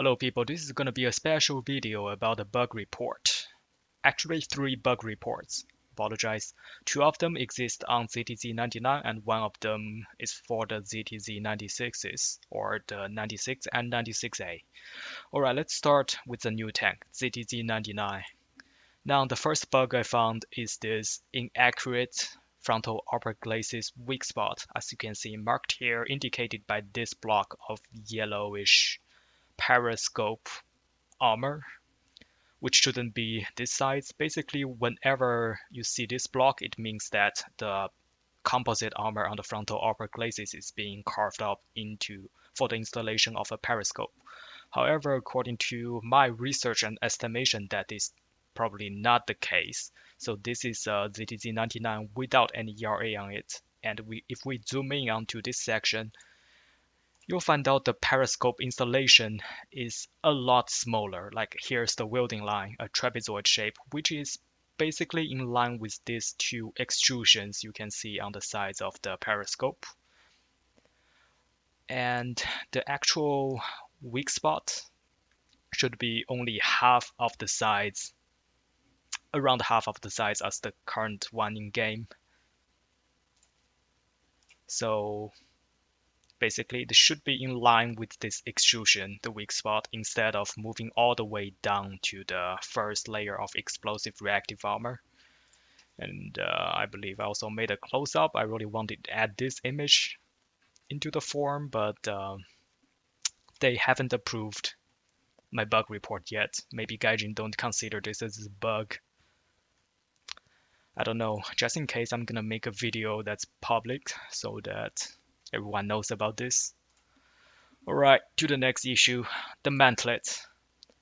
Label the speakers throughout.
Speaker 1: Hello people, this is going to be a special video about a bug report. Actually, 3 bug reports. Apologize. 2 of them exist on ZTZ-99 and 1 of them is for the ZTZ-96s, or the 96 and 96A. Alright, let's start with the new tank, ZTZ-99. Now, the first bug I found is this inaccurate frontal upper glacis weak spot, as you can see marked here, indicated by this block of yellowish periscope armor, which shouldn't be this size. Basically, whenever you see this block, it means that the composite armor on the frontal upper glacis is being carved up into for the installation of a periscope. However, according to my research and estimation, that is probably not the case. So this is a ZTZ-99 without any ERA on it. And if we zoom in onto this section, you'll find out the periscope installation is a lot smaller. Like here's the welding line, a trapezoid shape, which is basically in line with these 2 extrusions you can see on the sides of the periscope. And the actual weak spot should be only half of the size, around half of the size as the current one in game. So basically, it should be in line with this extrusion, the weak spot, instead of moving all the way down to the first layer of explosive reactive armor. And I believe I also made a close-up. I really wanted to add this image into the form, but they haven't approved my bug report yet. Maybe Gaijin don't consider this as a bug. I don't know. Just in case, I'm gonna make a video that's public so that everyone knows about this. Alright, to the next issue, the mantlet.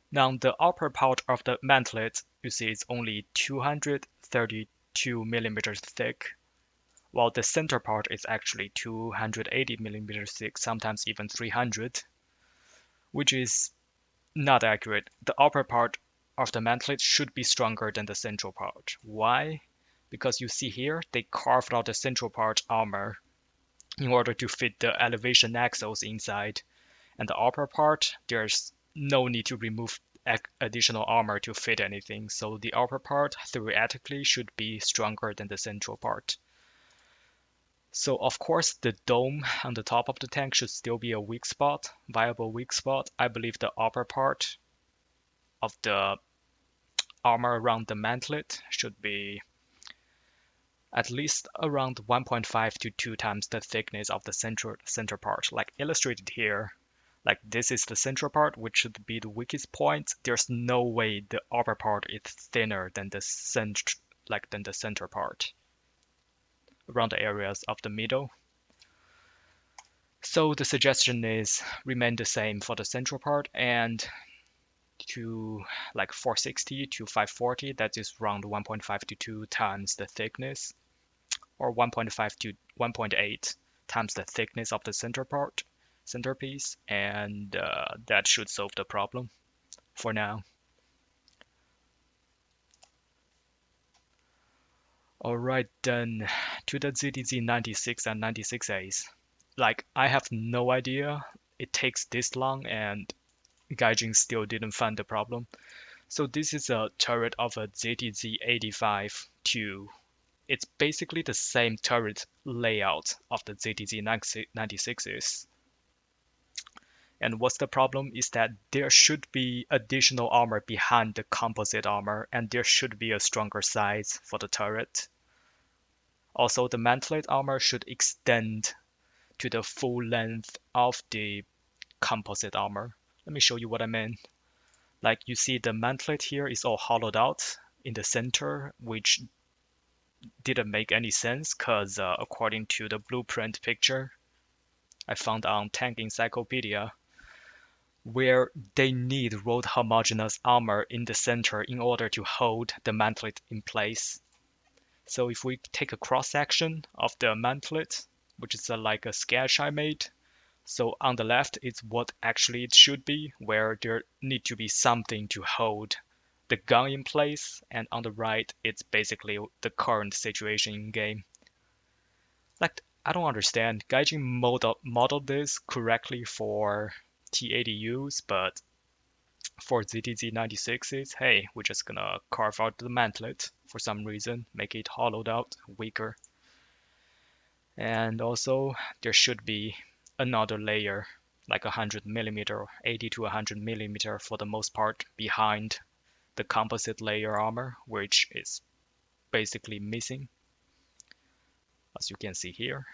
Speaker 1: Now, the upper part of the mantlet, you see, is only 232 millimeters thick, while the center part is actually 280 millimeters thick, sometimes even 300, which is not accurate. The upper part of the mantlet should be stronger than the central part. Why? Because you see here, they carved out the central part armor in order to fit the elevation axles inside. And the upper part, there's no need to remove additional armor to fit anything, so the upper part theoretically should be stronger than the central part. So of course the dome on the top of the tank should still be a weak spot, viable weak spot. I believe the upper part of the armor around the mantlet should be at least around 1.5 to 2 times the thickness of the center part, like illustrated here. Like this is the central part, which should be the weakest point. There's no way the upper part is thinner than the center part around the areas of the middle. So the suggestion is remain the same for the central part, and to like 460 to 540, that is around 1.5 to 2 times the thickness, or 1.5 to 1.8 times the thickness of the centerpiece, and that should solve the problem for now. Alright, then to the ZTZ-96 and 96As. Like, I have no idea it takes this long and Gaijin still didn't find the problem. So this is a turret of a ZTZ-85-2. It's basically the same turret layout of the ZTZ-96s. And what's the problem is that there should be additional armor behind the composite armor, and there should be a stronger size for the turret. Also, the mantlet armor should extend to the full length of the composite armor. Let me show you what I mean. Like you see the mantlet here is all hollowed out in the center, which didn't make any sense because according to the blueprint picture I found on Tank Encyclopedia, where they need road homogeneous armor in the center in order to hold the mantlet in place. So if we take a cross section of the mantlet, which is like a sketch I made, so on the left it's what actually it should be, where there need to be something to hold the gun in place, and on the right it's basically the current situation in game. Like, I don't understand. Gaijin modeled this correctly for T80Us, but For ZTZ-96s, hey, we're just gonna carve out the mantlet for some reason, make it hollowed out, weaker. And also, there should be another layer, like 100mm, 80 to 100mm for the most part, behind the composite layer armor, which is basically missing. As you can see here,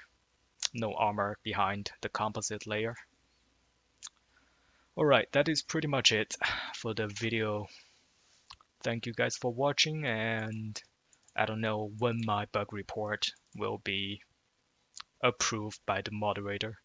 Speaker 1: no armor behind the composite layer. Alright, that is pretty much it for the video. Thank you guys for watching, and I don't know when my bug report will be approved by the moderator.